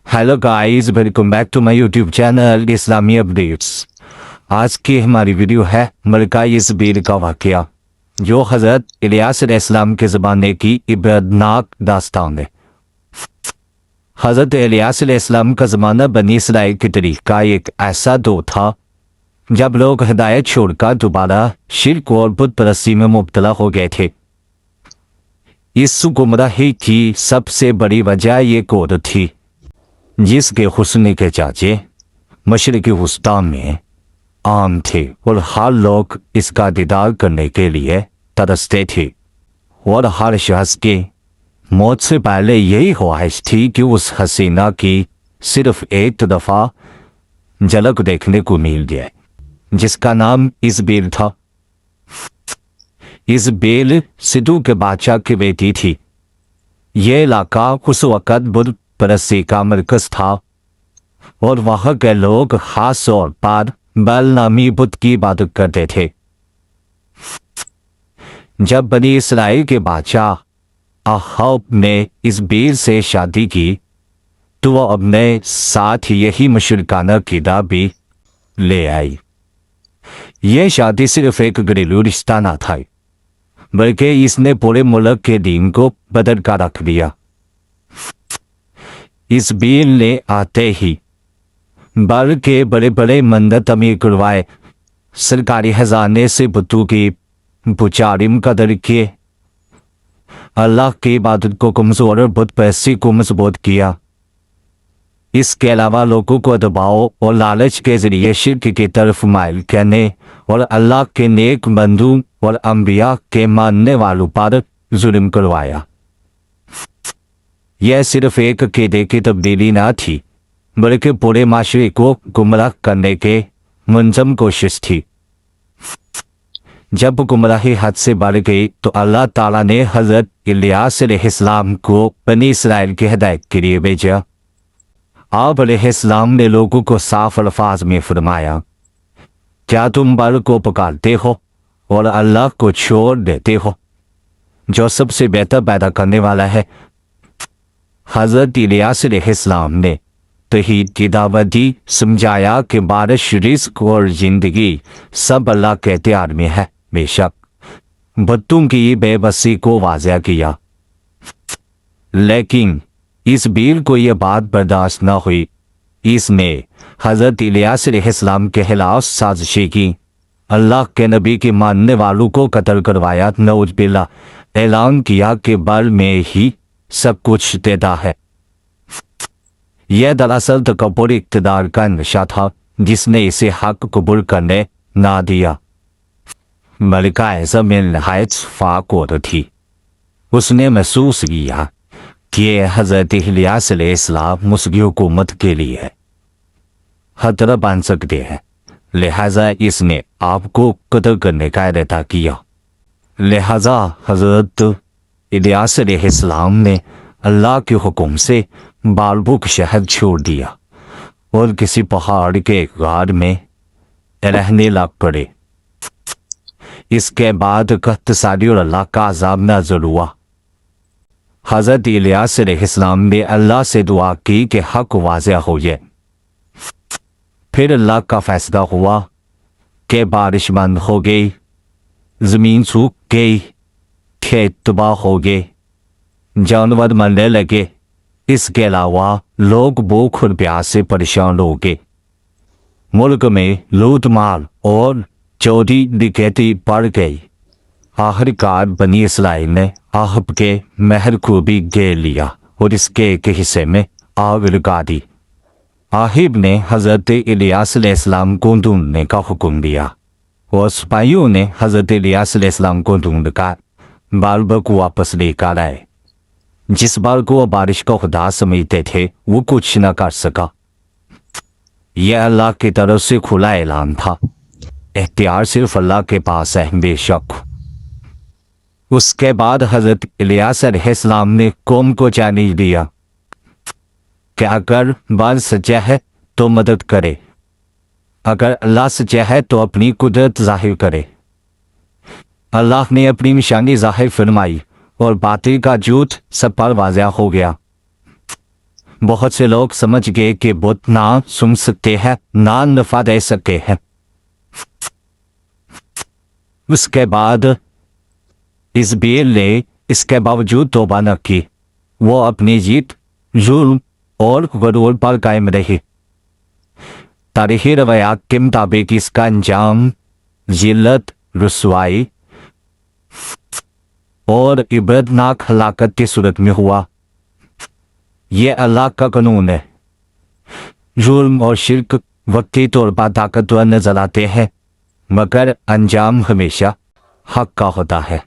Hello guys, welcome back to my YouTube channel Islami updates. आज की हमारी वीडियो है मलका यज़बील का वाक़या, जो हज़रत इलियास अलैहिस्सलाम के ज़माने की इबरतनाक दास्तान है। हज़रत इलियास अलैहिस्सलाम का ज़माना बनी इसराइल की तारीख़ का एक ऐसा दौर था जब लोग हिदायत छोड़कर दोबारा शिर्क और बुत परस्ती में मुब्तला हो गए थे। इस गुमराही की सबसे बड़ी वजह ये औरत थी जिसके हुस्न के चाचे मशरिकी वस्ता में आम थे और हर लोग इसका दीदार करने के लिए तरसते थे, और हर शख्स के मौत से पहले यही ख्वाहिश थी कि उस हसीना की सिर्फ एक दफ़ा झलक देखने को मिल जाए, जिसका नाम यज़बील था। यज़बील सिदू के बादशाह की बेटी थी। यह इलाका उस वक़्त बुत परस्ती का मरकज था और वहाँ के लोग खास तौर पर बैल नामी बुत की इबादत करते थे। जब बनी इसराइल के बादशाह अहाब ने यज़बील से शादी की तो वह अपने साथ यही मुशरिकाना अक़ीदा भी ले आई। यह शादी सिर्फ एक घरेलू रिश्ता न था, बल्कि इसने पूरे मुल्क के दीन को बदल कर रख दिया। यज़बील ने आते ही बाल के बड़े बड़े मंदिर तमीर करवाए, सरकारी खजाने से बुतों की पुजारी मुकद्दर किए, अल्लाह की इबादत को कमज़ोर और बुत परस्ती को मजबूत किया। इसके अलावा लोगों को दबाव और लालच के जरिए शिर्क की तरफ माइल करने और अल्लाह के नेक बंदू और अंबिया के मानने वालों पर जुल्म करवाया। यह सिर्फ एक अक़ीदे की तब्दीली न थी, बल्कि पूरे माशरे को गुमराह करने के मुंज़म कोशिश थी। जब गुमराही हद से बढ़ गई तो अल्लाह ताला ने हज़रत इलियास अलैहिस्सलाम को बनी इसराइल की हिदायत के लिए भेजा। आप अलैहिस्सलाम ने लोगों को साफ अल्फाज में फरमाया, क्या तुम बाल को पुकारते हो और अल्लाह को छोड़ देते हो जो सबसे बेहतर पैदा करने वाला है। हज़रत इलियास अलैहिस्सलाम ने तौहीद की दावत दी, समझाया कि बारिश, रिज़्क़ और ज़िंदगी सब अल्लाह के इख्तियार में है। बेशक बुतों की बेबसी को वाज़ेह किया, लेकिन यज़बील को यह बात बर्दाश्त न हुई। इसने हज़रत इलियास अलैहिस्सलाम के खिलाफ साजिशें की, अल्लाह के नबी के मानने वालों को कत्ल करवाया, नऊज़ बिल्लाह, ऐलान किया कि बाल में ही सब कुछ देता है। यह दरअसल तकब्बुर इक़्तिदार का नशा था जिसने इसे हक कबूल करने ना दिया। मलिका यज़बील नहायत फाक औरत थी। उसने महसूस किया कि हज़रत इलियास अलैहिस्सलाम मुस्लिम हुकूमत के लिए खतरा बन सकते हैं, लिहाजा इसने आपको कत्ल करने का इरादा किया। लिहाजा हज़रत इलियास अलैहिस्सलाम ने अल्लाह के हुक्म से बालबुक शहर छोड़ दिया और किसी पहाड़ के गार में रहने लग पड़े। इसके बाद कहतसारी और अल्लाह का अज़ाब नाज़िल हुआ। हज़रत इलियास अलैहिस्सलाम ने अल्लाह से दुआ की कि हक वाज़ेह हो जाए। फिर अल्लाह का फैसला हुआ कि बारिश बंद हो गई, ज़मीन सूख गई, खेत तबाह हो गए, जानवर मरने लगे। इसके अलावा लोग भूख और प्यास से परेशान हो गए। मुल्क में लूट मार और चोरी डकैती बढ़ गई। आखिरकार बनी इसराइल ने आहब के महल को भी घेर लिया और इसके एक हिस्से में आग लगा दी। आहिब ने हज़रत इलियास अलैहिस्सलाम को ढूंढने का हुक्म दिया और सिपाहियों ने हज़रत इलियास अलैहिस्सलाम को ढूंढकर बाल को वापस लेकर आए। जिस बाल को वह बारिश का खुदा समझते थे वो कुछ न कर सका। यह अल्लाह की तरफ से खुला ऐलान था, इख्तियार सिर्फ अल्लाह के पास है। बेशक उसके बाद हज़रत इलियास अलैहिस्सलाम ने कौम को चैलेंज दिया कि अगर बाल सच्चा है तो मदद करे, अगर अल्लाह सच्चा है तो अपनी कुदरत जाहिर करे। अल्लाह ने अपनी निशानी जाहिर फरमाई और बातिल का झूठ सब पर वाज़ेह हो गया। بہت سے لوگ سمجھ گئے کہ بت نہ سن سکتے ہیں نہ نفع دے سکتے ہیں۔ اس کے بعد اس بیل نے اس کے باوجود توبہ نہ کی، وہ اپنی جیت، ظلم اور غرور پر قائم رہی۔ تاریخی روایات کے مطابق اس کا انجام ذلت، رسوائی اور عبرتناک ہلاکت کی صورت میں ہوا۔ یہ اللہ کا قانون ہے۔ ظلم اور شرک وقتی طور پر طاقتور نظر آتے ہیں، مگر انجام ہمیشہ حق کا ہوتا ہے۔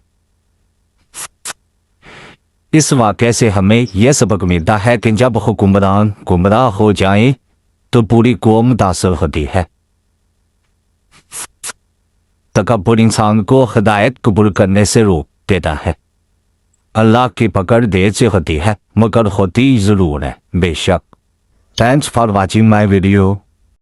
اس واقعے سے ہمیں یہ سبق ملتا ہے کہ جب حکمران گمراہ ہو جائیں تو پوری قوم متاثر ہوتی ہے۔ تکبر انسان کو ہدایت قبول کرنے سے روک دیتا ہے۔ اللہ کی پکڑ دیر سے ہوتی ہے، مگر ہوتی ضرور ہے، بے شک۔ Thanks for watching my video.